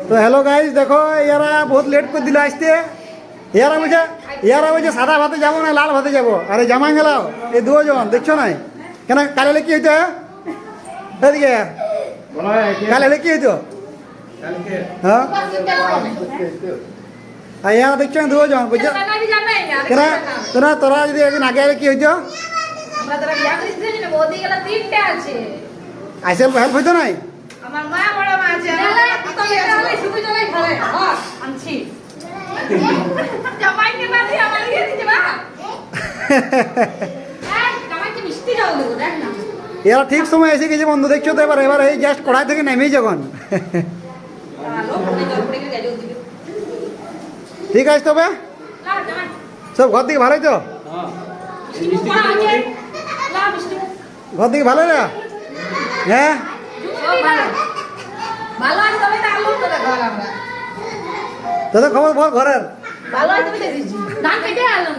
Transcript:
তো hello guys, দেখো এরা বহুত লেট করে দিল আসতে। এরা বলছে সাদা ভাতে যাবো না লাল ভাতে যাবো। আরে জামাই গেলাও এই দুজন দেখছো না কেন? কালে কি হইতো? এদিকে কালে কি হইতো? হ্যাঁ আর এরা দেখছো না দুজন বুঝছো কেন? তোরা যদি একদিন আগে আগে কি হইতো? আইসেল হেল্প হইতো নাই? আমার মা বড় মা আছে শুধু চলে ঘরে আনছি জামাইকে না দিয়ে আমার দিয়ে দিতে বা এই জামাইকে মিষ্টি দাও দেবো দেখ না। এরা ঠিক সময় এসে গেছে বন্ধু, দেখছো তো? এবার এই জাস্ট কড়াই থেকে নেমেই যখন আলো পড়ে জল পড়ে গেলে গাড়ি দিবে। ঠিক আছে তবে না জামাই সব ঘর থেকে ভালোই তো? মিষ্টি পড়া আছে না মিষ্টি ঘর থেকে ভালো না? হ্যাঁ সব ভালো ভালো আছে তবে তো আলো তো ঘর আমরা তোদের খবর বল ঘরের। ভালো আছে তবে দেখেছি ধান কেটে আলো